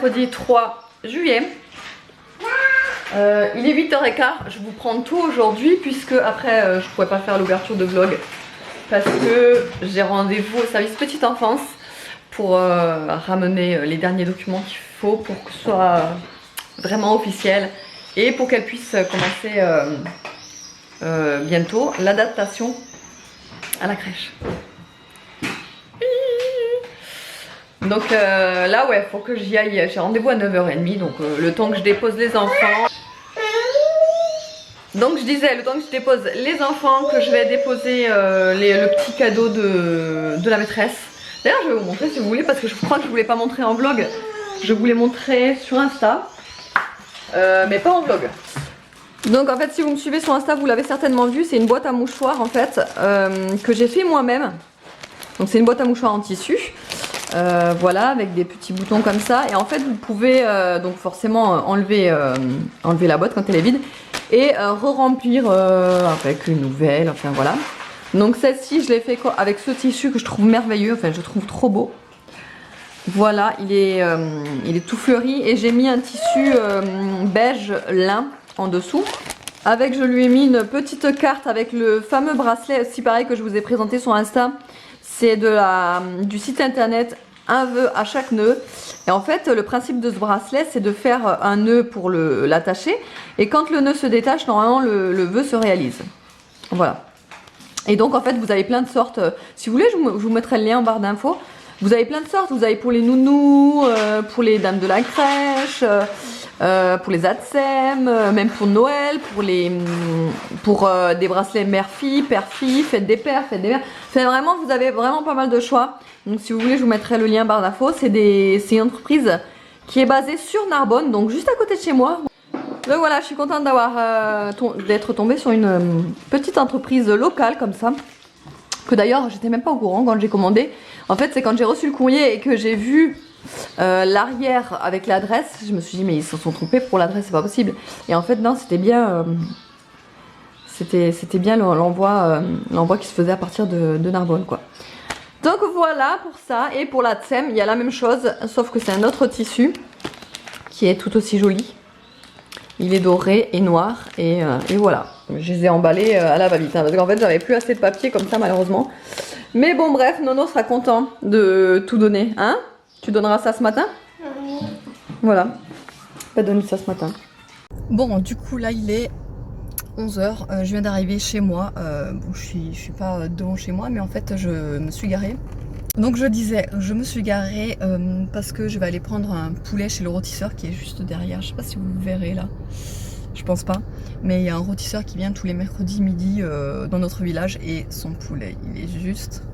mercredi 3 juillet. Il est 8h15, je vous prends tôt aujourd'hui puisque après je pourrais pas faire l'ouverture de vlog parce que j'ai rendez-vous au service petite enfance pour ramener les derniers documents qu'il faut pour que ce soit vraiment officiel et pour qu'elle puisse commencer bientôt l'adaptation à la crèche. Donc là ouais, faut que j'y aille, j'ai rendez-vous à 9h30 donc le temps que je dépose les enfants. Donc je disais, le temps que je dépose les enfants, que je vais déposer le petit cadeau de la maîtresse. D'ailleurs je vais vous montrer si vous voulez parce que je crois que je voulais pas montrer en vlog. Je voulais montrer sur Insta, mais pas en vlog. Donc en fait si vous me suivez sur Insta vous l'avez certainement vu, c'est une boîte à mouchoirs en fait que j'ai fait moi-même. Donc c'est une boîte à mouchoirs en tissu. Voilà, avec des petits boutons comme ça. Et en fait, vous pouvez donc forcément enlever la boîte quand elle est vide et re-remplir avec une nouvelle. Enfin voilà. Donc celle-ci, je l'ai fait avec ce tissu que je trouve merveilleux. Enfin, je trouve trop beau. Voilà, il est tout fleuri et j'ai mis un tissu beige lin en dessous. Avec, je lui ai mis une petite carte avec le fameux bracelet aussi pareil que je vous ai présenté sur Insta. C'est du site internet un vœu à chaque nœud. Et en fait, le principe de ce bracelet, c'est de faire un nœud pour l'attacher. Et quand le nœud se détache, normalement, le vœu se réalise. Voilà. Et donc, en fait, vous avez plein de sortes. Si vous voulez, je vous mettrai le lien en barre d'infos. Vous avez plein de sortes. Vous avez pour les nounous, pour les dames de la crèche, pour les ATSEM, même pour Noël, pour des bracelets mère-fille, père-fille, fête des pères, fête des mères. Enfin, vraiment, vous avez vraiment pas mal de choix. Donc si vous voulez, je vous mettrai le lien en barre d'infos. C'est une entreprise qui est basée sur Narbonne, donc juste à côté de chez moi. Donc voilà, je suis contente d'être tombée sur une petite entreprise locale comme ça. Que d'ailleurs, j'étais même pas au courant quand j'ai commandé. En fait, c'est quand j'ai reçu le courrier et que j'ai vu l'arrière avec l'adresse, je me suis dit mais ils se sont trompés pour l'adresse, c'est pas possible. Et en fait non, c'était bien l'envoi qui se faisait à partir de Narbonne quoi. Donc voilà pour ça. Et pour la tsem il y a la même chose sauf que c'est un autre tissu qui est tout aussi joli. Il est doré et noir et voilà. Je les ai emballés à la va-vite hein, parce qu'en fait j'avais plus assez de papier comme ça malheureusement. Mais bon bref, Nono sera content de tout donner, hein? Tu donneras ça ce matin? Oui. Voilà. Pas donné ça ce matin. Bon, du coup, là, il est 11h. Je viens d'arriver chez moi. Bon, je suis pas devant chez moi, mais en fait, je me suis garée. Donc, je disais, je me suis garée parce que je vais aller prendre un poulet chez le rôtisseur qui est juste derrière. Je sais pas si vous le verrez là. Je pense pas. Mais il y a un rôtisseur qui vient tous les mercredis midi dans notre village et son poulet, il est juste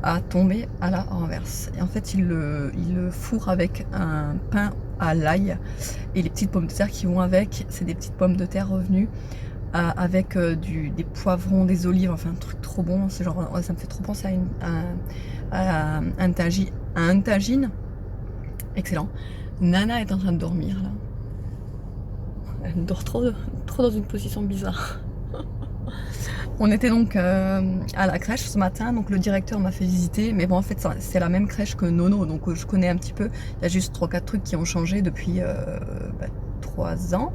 à tomber à la renverse. Et en fait, il le fourre avec un pain à l'ail et les petites pommes de terre qui vont avec. C'est des petites pommes de terre revenues avec des poivrons, des olives, enfin un truc trop bon. C'est genre, ça me fait trop penser à un tagine. Excellent. Nana est en train de dormir là. Elle dort trop dans une position bizarre. On était donc à la crèche ce matin, donc le directeur m'a fait visiter, mais bon en fait c'est la même crèche que Nono, donc je connais un petit peu. Il y a juste 3-4 trucs qui ont changé depuis 3 ans.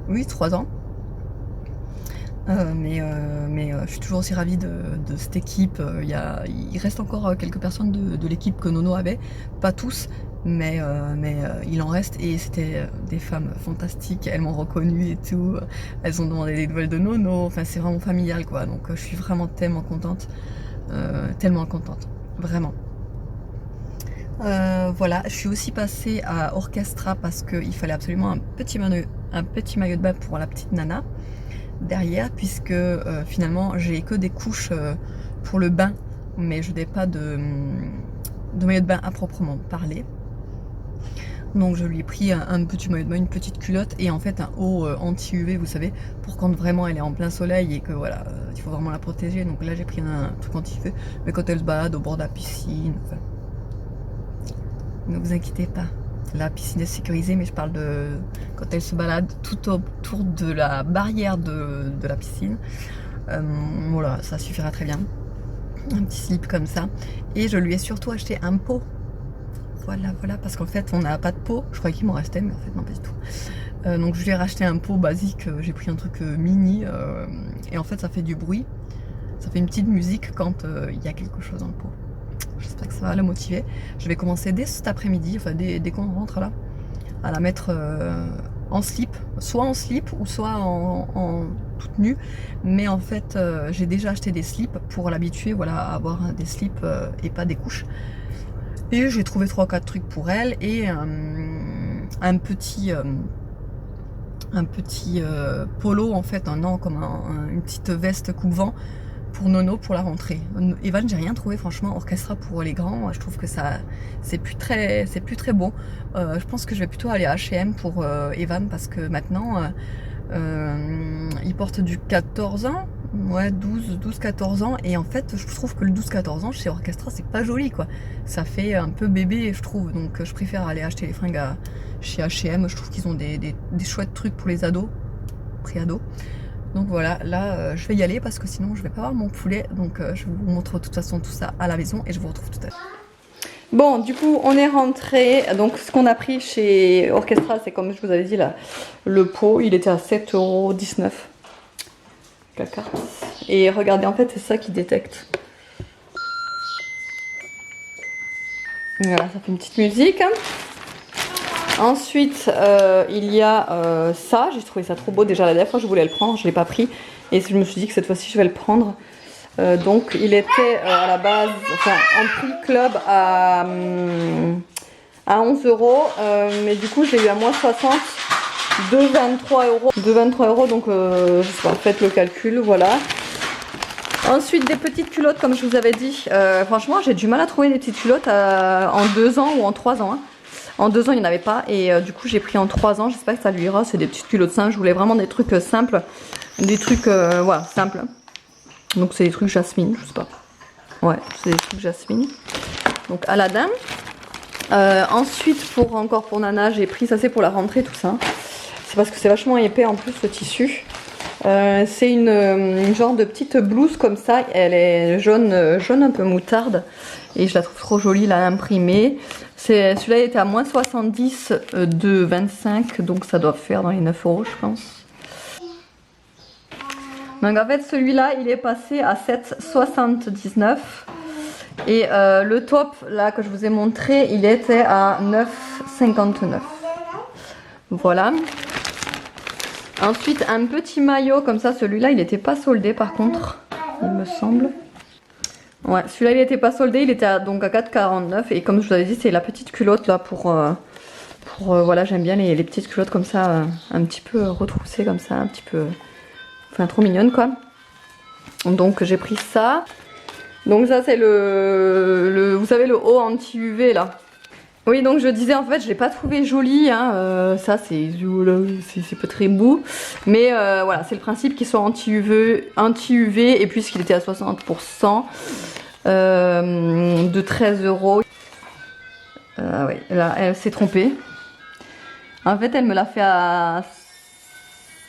Oui, 3 ans. Mais je suis toujours aussi ravie de cette équipe. Il reste encore quelques personnes de l'équipe que Nono avait, pas tous. Mais il en reste et c'était des femmes fantastiques, elles m'ont reconnue et tout, elles ont demandé des nouvelles de Nono, enfin c'est vraiment familial quoi, donc je suis vraiment tellement contente, vraiment. Voilà, je suis aussi passée à Orchestra parce qu'il fallait absolument un petit maillot de bain pour la petite Nana derrière, puisque finalement j'ai que des couches pour le bain, mais je n'ai pas de maillot de bain à proprement parler. Donc je lui ai pris un petit maillot de bain, une petite culotte et en fait un haut anti-UV, vous savez, pour quand vraiment elle est en plein soleil et que voilà, il faut vraiment la protéger. Donc là j'ai pris un truc anti-UV, mais quand elle se balade au bord de la piscine, enfin, ne vous inquiétez pas, la piscine est sécurisée, mais je parle de quand elle se balade tout autour de la barrière de la piscine. Voilà, ça suffira très bien. Un petit slip comme ça. Et je lui ai surtout acheté un pot voilà, parce qu'en fait on n'a pas de pot. Je croyais qu'il m'en restait, mais en fait non, pas du tout. Donc je lui ai racheté un pot basique, j'ai pris un truc mini, et en fait ça fait du bruit. Ça fait une petite musique quand il y a quelque chose dans le pot. J'espère que ça va la motiver. Je vais commencer dès cet après-midi, enfin dès qu'on rentre là, à la mettre en slip, soit en slip ou soit en toute nue. Mais en fait, j'ai déjà acheté des slips pour l'habituer, voilà, à avoir des slips et pas des couches. Et j'ai trouvé 3-4 trucs pour elle et un petit polo en fait, comme une petite veste coupe-vent pour Nono pour la rentrée. Evan, j'ai rien trouvé franchement. Orchestra pour les grands, je trouve que ça c'est plus très beau. Je pense que je vais plutôt aller à H&M pour Evan parce que maintenant il porte du 14 ans, ouais 12-14 ans, et en fait je trouve que le 12-14 ans chez Orchestra c'est pas joli quoi. Ça fait un peu bébé je trouve, donc je préfère aller acheter les fringues chez H&M. Je trouve qu'ils ont des chouettes trucs pour les ados, pré-ados. Donc voilà, là je vais y aller parce que sinon je vais pas avoir mon poulet. Donc je vous montre de toute façon tout ça à la maison et je vous retrouve tout à l'heure. Bon, du coup on est rentré. Donc ce qu'on a pris chez Orchestra, c'est comme je vous avais dit là, le pot, il était à 7,19 €. La carte. Et regardez, en fait c'est ça qui détecte. Voilà, ça fait une petite musique. Ensuite, il y a ça, j'ai trouvé ça trop beau. Déjà la dernière fois je voulais le prendre, je ne l'ai pas pris. Et je me suis dit que cette fois-ci je vais le prendre. Donc il était à la base, enfin en prix club à 11 €. Mais du coup je l'ai eu à moins 60, de 23 €. De 23 €, donc je sais pas, faites le calcul, voilà. Ensuite des petites culottes comme je vous avais dit. Franchement j'ai du mal à trouver des petites culottes en 2 ans ou en 3 ans. Hein. En 2 ans, il n'y en avait pas et du coup, j'ai pris en 3 ans. J'espère que ça lui ira. C'est des petites culottes simples. Je voulais vraiment des trucs simples. Des trucs, voilà, simples. Donc, c'est des trucs Jasmine, je sais pas. Ouais, c'est des trucs Jasmine. Donc, Aladdin. Ensuite, encore pour Nana, j'ai pris, ça c'est pour la rentrée, tout ça. C'est parce que c'est vachement épais en plus, le tissu. C'est une genre de petite blouse comme ça. Elle est jaune un peu moutarde. Et je la trouve trop jolie, là, imprimée. Celui-là était à moins 70 de 25, donc ça doit faire dans les 9 € je pense. Donc en fait celui-là il est passé à 7,79 € et le top là que je vous ai montré il était à 9,59 €. Voilà. Ensuite un petit maillot comme ça, celui-là il n'était pas soldé par contre, il me semble. Ouais, celui-là il n'était pas soldé, il était donc à 4,49 € et comme je vous avais dit c'est la petite culotte là pour voilà, j'aime bien les petites culottes comme ça, un petit peu retroussées comme ça, un petit peu, enfin trop mignonne quoi. Donc j'ai pris ça. Donc ça c'est vous savez le haut anti-UV là. Oui, donc je disais en fait je l'ai pas trouvé joli, hein, ça c'est pas très beau, mais voilà c'est le principe qu'il soit anti-UV et puisqu'il était à 60%, de 13 €. Oui, là elle s'est trompée. En fait elle me l'a fait à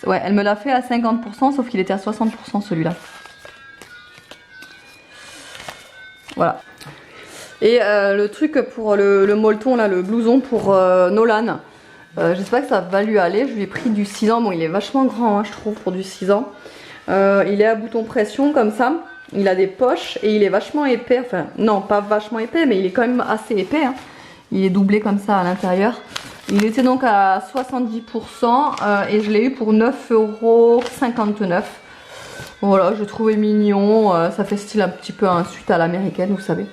50%, sauf qu'il était à 60% celui-là. Voilà. Et le truc pour le molleton là, le blouson pour Nolan, j'espère que ça va lui aller. Je lui ai pris du 6 ans, bon il est vachement grand hein, je trouve pour du 6 ans. Il est à bouton pression comme ça, il a des poches et il est vachement épais, enfin non pas vachement épais mais il est quand même assez épais hein. Il est doublé comme ça à l'intérieur. Il était donc à 70% et je l'ai eu pour 9,59 €. Voilà, je trouvais mignon, ça fait style un petit peu un suite à l'américaine vous savez.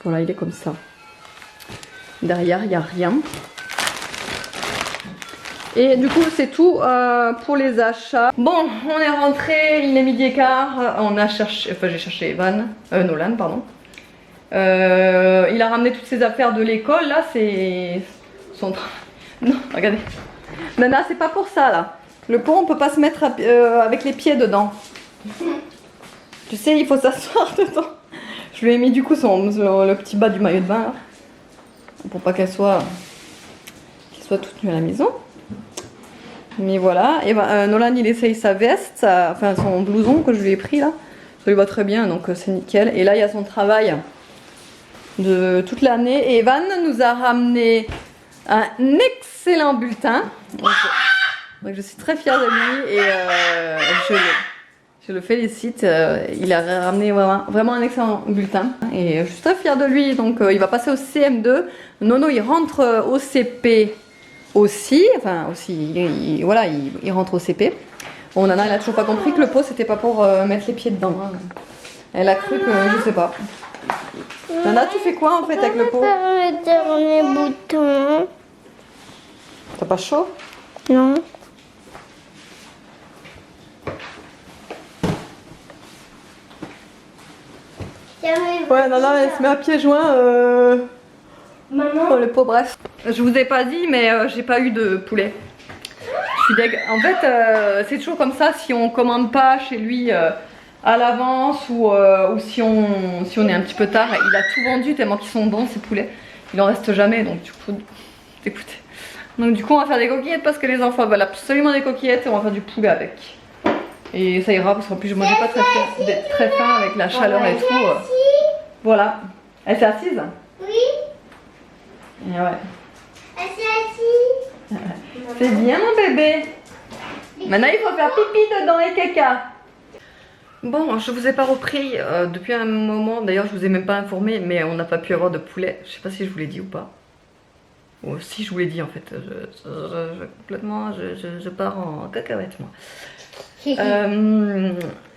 Voilà, il est comme ça. Derrière, il n'y a rien. Et du coup, c'est tout pour les achats. Bon, on est rentré, il est 12h15. On a cherché, enfin j'ai cherché Nolan, pardon. Il a ramené toutes ses affaires de l'école. Là, c'est son... Non, regardez. Nana, c'est pas pour ça, là. Le pot, on peut pas se mettre avec les pieds dedans. Tu sais, il faut s'asseoir dedans. Je lui ai mis du coup le petit bas du maillot de bain là, pour pas qu'elle soit toute nue à la maison. Mais voilà, et ben Nolan il essaye sa veste, enfin son blouson que je lui ai pris là. Ça lui va très bien donc c'est nickel. Et là il y a son travail. de toute l'année. Et Evan nous a ramené un excellent bulletin. Donc je suis très fière de lui et je le félicite. Il a ramené vraiment un excellent bulletin et je suis très fière de lui. Donc il va passer au CM2. Nono il rentre au CP aussi. Enfin aussi, voilà, il rentre au CP. Bon, Nana elle a toujours pas compris que le pot c'était pas pour mettre les pieds dedans. Hein. Elle a cru que je sais pas. Nana, tu fais quoi en fait avec le pot? Le dernier bouton. T'as pas chaud? Non. Ouais, Nana elle se met à pieds joints. Maman. Oh, le pot, bref. Je vous ai pas dit, mais j'ai pas eu de poulet. Je suis deg. En fait, c'est toujours comme ça si on commande pas chez lui à l'avance ou si on est un petit peu tard. Il a tout vendu tellement qu'ils sont bons ces poulets. Il en reste jamais, donc du coup, écoutez. Donc du coup, on va faire des coquillettes parce que les enfants veulent absolument des coquillettes et on va faire du poulet avec. Et ça ira parce qu'en plus, je mangeais pas très faim avec la chaleur et tout. Voilà. Elle s'est assise? Oui. Et ouais. Elle s'est assise. C'est bien mon bébé. Maintenant il faut faire pipi dedans et caca. Bon, je vous ai pas repris depuis un moment. D'ailleurs je vous ai même pas informé, mais on n'a pas pu avoir de poulet. Je sais pas si je vous l'ai dit ou pas. Ou si je vous l'ai dit en fait. Complètement, je pars en cacahuète moi.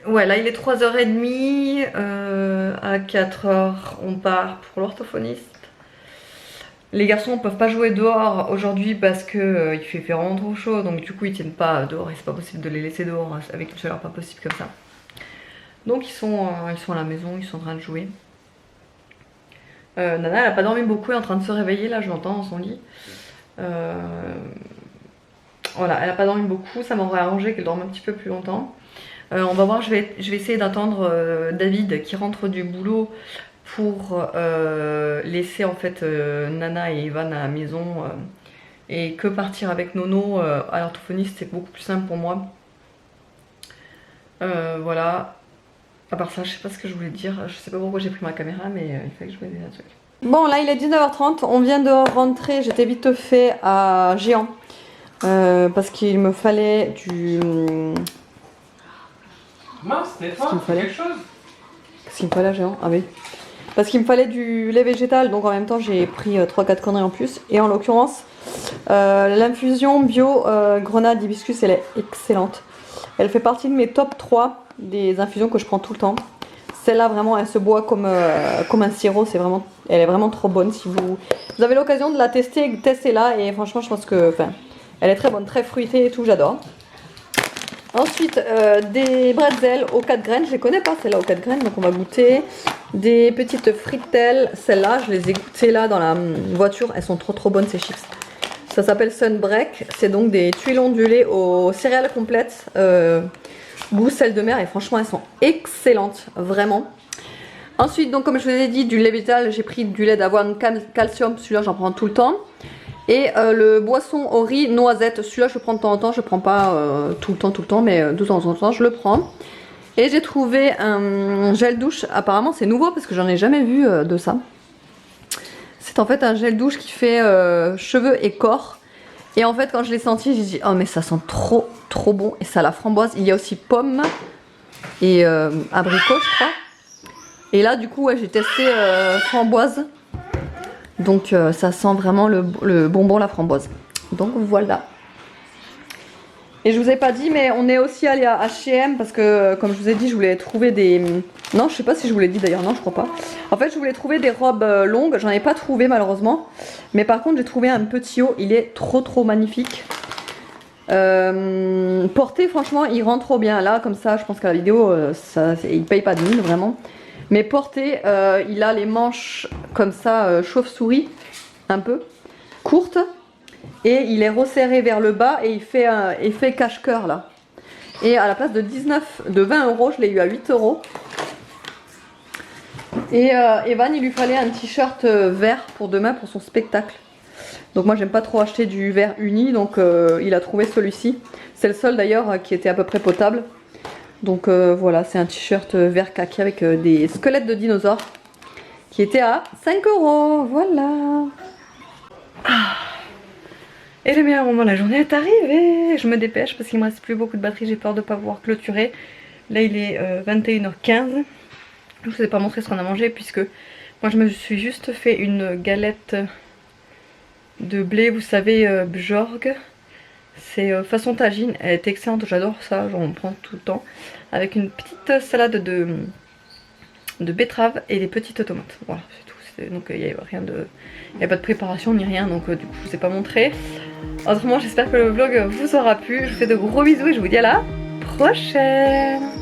Ouais, là il est 3h30. À 4h on part pour l'orthophoniste. Les garçons ne peuvent pas jouer dehors aujourd'hui parce que il fait vraiment trop chaud, donc du coup ils tiennent pas dehors et c'est pas possible de les laisser dehors avec une chaleur pas possible comme ça. Donc ils sont à la maison, ils sont en train de jouer. Nana elle a pas dormi beaucoup, elle est en train de se réveiller là, je l'entends dans son lit. Voilà, elle a pas dormi beaucoup, ça m'aurait arrangé qu'elle dorme un petit peu plus longtemps. On va voir, je vais essayer d'attendre David qui rentre du boulot pour laisser en fait Nana et Evan à la maison et que partir avec Nono à l'orthophoniste, c'est beaucoup plus simple pour moi. Voilà. À part ça, je sais pas ce que je voulais dire, je sais pas pourquoi j'ai pris ma caméra, mais il fallait que je vous dise un truc. Bon, là il est 19h30, on vient de rentrer, j'étais vite fait à Géant parce qu'il me fallait du... Mince, Stéphane, fais quelque chose. Qu'est-ce qu'il me fallait à Géant? Ah oui. Parce qu'il me fallait du lait végétal, donc en même temps j'ai pris 3-4 conneries en plus. Et en l'occurrence, l'infusion bio grenade hibiscus, elle est excellente. Elle fait partie de mes top 3 des infusions que je prends tout le temps. Celle-là vraiment, elle se boit comme un sirop, elle est vraiment trop bonne. Si vous avez l'occasion de la tester, testez-la et franchement je pense que elle est très bonne, très fruitée et tout, j'adore. Ensuite, des bretzels aux 4 graines, je les connais pas celles-là aux 4 graines, donc on va goûter. Des petites frittelles, celles-là, je les ai goûtées là dans la voiture, elles sont trop bonnes ces chips. Ça s'appelle Sunbreak, c'est donc des tuiles ondulées aux céréales complètes, goût sel de mer et franchement elles sont excellentes, vraiment. Ensuite, donc comme je vous ai dit, du lait végétal, j'ai pris du lait d'avoine calcium, celui-là j'en prends tout le temps. Et le boisson au riz noisette, celui-là je le prends de temps en temps, je le prends pas tout le temps, mais de temps en temps je le prends. Et j'ai trouvé un gel douche, apparemment c'est nouveau parce que j'en ai jamais vu de ça. C'est en fait un gel douche qui fait cheveux et corps. Et en fait quand je l'ai senti, j'ai dit oh mais ça sent trop bon. Et ça a la framboise, il y a aussi pomme et abricot je crois. Et là du coup ouais, j'ai testé framboise. Donc ça sent vraiment le bonbon, la framboise. Donc voilà. Et je vous ai pas dit, mais on est aussi allé à H&M parce que comme je vous ai dit, je voulais trouver des... Non, je sais pas si je vous l'ai dit d'ailleurs, non je crois pas. En fait je voulais trouver des robes longues, j'en ai pas trouvé malheureusement. Mais par contre j'ai trouvé un petit haut, il est trop magnifique. Porté franchement il rend trop bien. Là comme ça je pense qu'à la vidéo il paye pas de mine vraiment. Mais porté, il a les manches comme ça, chauve-souris, un peu, courtes. Et il est resserré vers le bas et il fait effet cache-cœur là. Et à la place de 20 euros, je l'ai eu à 8 euros. Et Evan, il lui fallait un t-shirt vert pour demain pour son spectacle. Donc moi j'aime pas trop acheter du vert uni, donc il a trouvé celui-ci. C'est le seul d'ailleurs qui était à peu près potable. Donc voilà, c'est un t-shirt vert kaki avec des squelettes de dinosaures qui était à 5 €. Voilà. Ah. Et le meilleur moment de la journée est arrivé. Je me dépêche parce qu'il me reste plus beaucoup de batterie. J'ai peur de ne pas pouvoir clôturer. Là il est 21h15. Je vous ai pas montré ce qu'on a mangé puisque moi je me suis juste fait une galette de blé, vous savez, Bjorg. C'est façon tagine, elle est excellente, j'adore ça, j'en prends tout le temps. Avec une petite salade de betterave et des petites tomates. Voilà, c'est tout. Donc il n'y a rien de. Il n'y a pas de préparation ni rien, donc du coup je vous ai pas montré. Autrement j'espère que le vlog vous aura plu. Je vous fais de gros bisous et je vous dis à la prochaine.